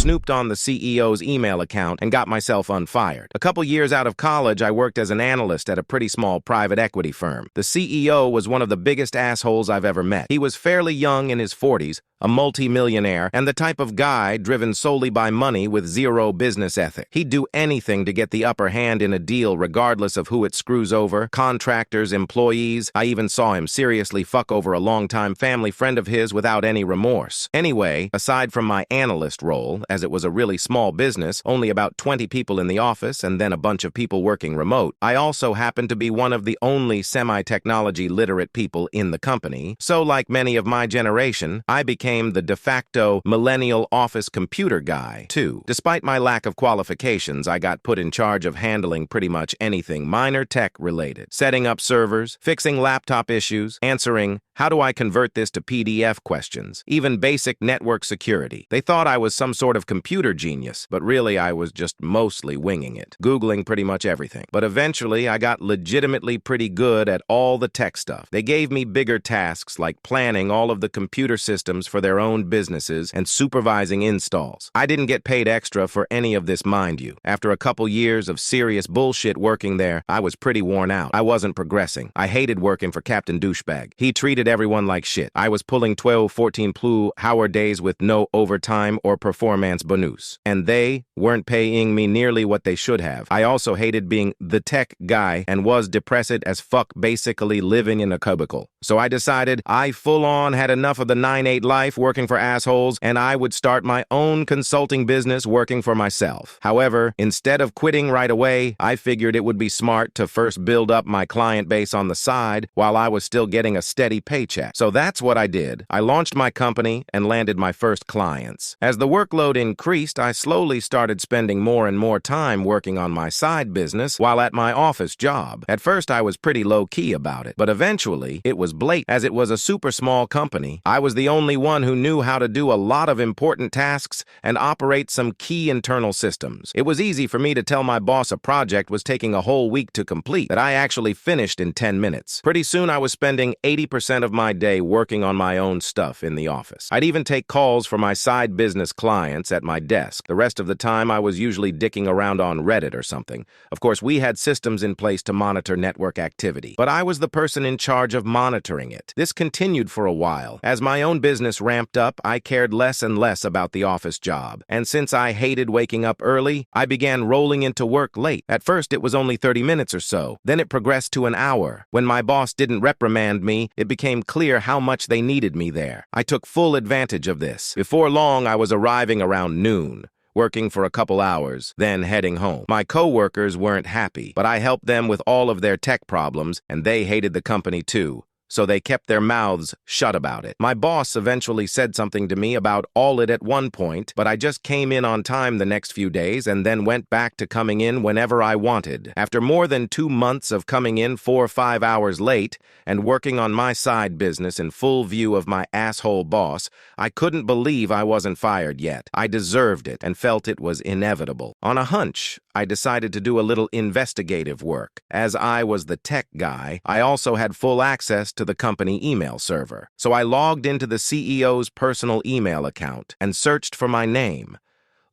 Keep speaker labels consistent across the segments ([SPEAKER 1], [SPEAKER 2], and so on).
[SPEAKER 1] snooped on the CEO's email account and got myself unfired. A couple years out of college, I worked as an analyst at a pretty small private equity firm. The CEO was one of the biggest assholes I've ever met. He was fairly young, in his 40s, a multi-millionaire, and the type of guy driven solely by money with zero business ethic. He'd do anything to get the upper hand in a deal regardless of who it screws over, contractors, employees. I even saw him seriously fuck over a longtime family friend of his without any remorse. Anyway, aside from my analyst role, as it was a really small business, only about 20 people in the office and then a bunch of people working remote, I also happened to be one of the only semi-technology literate people in the company. So like many of my generation, I became the de facto millennial office computer guy, too. Despite my lack of qualifications, I got put in charge of handling pretty much anything minor tech-related. Setting up servers, fixing laptop issues, answering how do I convert this to PDF questions, even basic network security. They thought I was some sort of computer genius, but really I was just mostly winging it, Googling pretty much everything. But eventually I got legitimately pretty good at all the tech stuff. They gave me bigger tasks like planning all of the computer systems for their own businesses and supervising installs. I didn't get paid extra for any of this, mind you. After a couple years of serious bullshit working there, I was pretty worn out. I wasn't progressing. I hated working for Captain Douchebag. He treated everyone like shit. I was pulling 12, 14 hour days with no overtime or performance bonus. And they weren't paying me nearly what they should have. I also hated being the tech guy and was depressed as fuck, basically living in a cubicle. So I decided I full-on had enough of the 9-8 life working for assholes, and I would start my own consulting business working for myself. However, instead of quitting right away, I figured it would be smart to first build up my client base on the side while I was still getting a steady paycheck. So that's what I did. I launched my company and landed my first clients. As the workload increased, I slowly started spending more and more time working on my side business while at my office job. At first, I was pretty low-key about it, but eventually, it was blatant. As it was a super small company, I was the only one who knew how to do a lot of important tasks and operate some key internal systems. It was easy for me to tell my boss a project was taking a whole week to complete that I actually finished in 10 minutes. Pretty soon, I was spending 80% of my day working on my own stuff in the office. I'd even take calls for my side business clients at my desk. The rest of the time, I was usually dicking around on Reddit or something. Of course, we had systems in place to monitor network activity, but I was the person in charge of monitoring it. This continued for a while. As my own business ramped up, I cared less and less about the office job. And since I hated waking up early, I began rolling into work late. At first, it was only 30 minutes or so. Then it progressed to an hour. When my boss didn't reprimand me, it became clear how much they needed me there. I took full advantage of this. Before long, I was arriving around noon, working for a couple hours, then heading home. My coworkers weren't happy, but I helped them with all of their tech problems, and they hated the company too. So they kept their mouths shut about it. My boss eventually said something to me about all it at one point, but I just came in on time the next few days and then went back to coming in whenever I wanted. After more than 2 months of coming in 4 or 5 hours late and working on my side business in full view of my asshole boss, I couldn't believe I wasn't fired yet. I deserved it and felt it was inevitable. On a hunch, I decided to do a little investigative work. As I was the tech guy, I also had full access to the company email server. So I logged into the CEO's personal email account and searched for my name.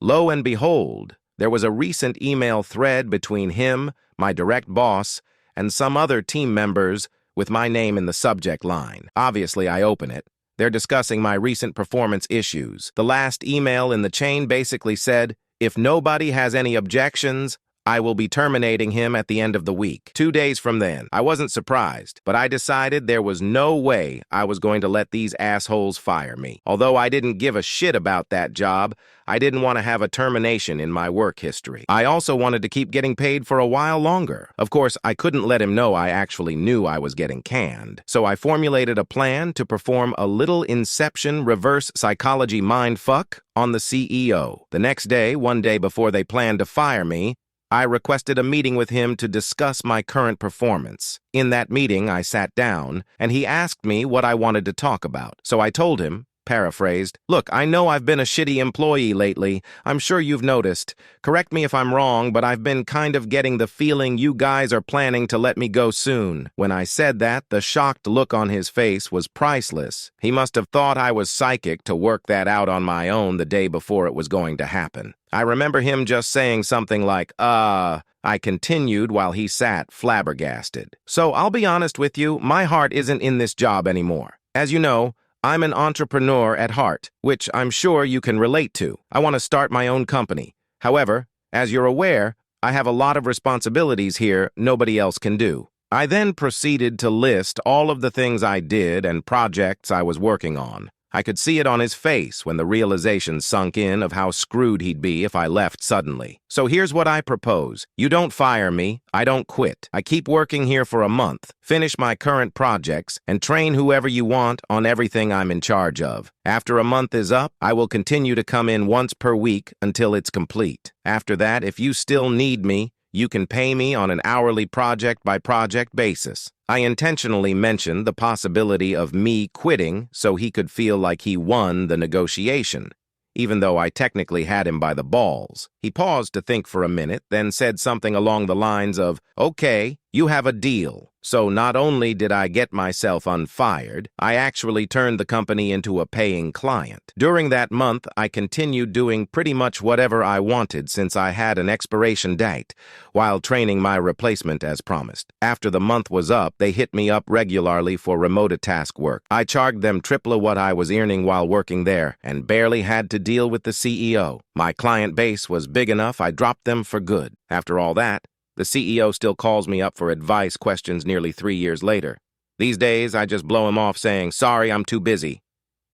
[SPEAKER 1] Lo and behold, there was a recent email thread between him, my direct boss, and some other team members with my name in the subject line. Obviously, I open it. They're discussing my recent performance issues. The last email in the chain basically said, "If nobody has any objections, I will be terminating him at the end of the week." 2 days from then, I wasn't surprised, but I decided there was no way I was going to let these assholes fire me. Although I didn't give a shit about that job, I didn't want to have a termination in my work history. I also wanted to keep getting paid for a while longer. Of course, I couldn't let him know I actually knew I was getting canned. So I formulated a plan to perform a little inception reverse psychology mindfuck on the CEO. The next day, one day before they planned to fire me, I requested a meeting with him to discuss my current performance. In that meeting, I sat down, and he asked me what I wanted to talk about. So I told him, Paraphrased. Look, I know I've been a shitty employee lately. I'm sure you've noticed. Correct me if I'm wrong, but I've been kind of getting the feeling you guys are planning to let me go soon. When I said that, the shocked look on his face was priceless. He must have thought I was psychic to work that out on my own the day before it was going to happen. I remember him just saying something like, I continued while he sat flabbergasted. So I'll be honest with you, my heart isn't in this job anymore. As you know, I'm an entrepreneur at heart, which I'm sure you can relate to. I want to start my own company. However, as you're aware, I have a lot of responsibilities here nobody else can do. I then proceeded to list all of the things I did and projects I was working on. I could see it on his face when the realization sunk in of how screwed he'd be if I left suddenly. So here's what I propose. You don't fire me. I don't quit. I keep working here for a month, finish my current projects, and train whoever you want on everything I'm in charge of. After a month is up, I will continue to come in once per week until it's complete. After that, if you still need me, you can pay me on an hourly project-by-project basis. I intentionally mentioned the possibility of me quitting so he could feel like he won the negotiation, even though I technically had him by the balls. He paused to think for a minute, then said something along the lines of, "Okay, you have a deal." So not only did I get myself unfired, I actually turned the company into a paying client. During that month, I continued doing pretty much whatever I wanted since I had an expiration date, while training my replacement as promised. After the month was up, they hit me up regularly for remote task work. I charged them triple what I was earning while working there, and barely had to deal with the CEO. My client base was big enough I dropped them for good. After all that, the CEO still calls me up for advice questions nearly 3 years later. These days, I just blow him off saying, "Sorry, I'm too busy."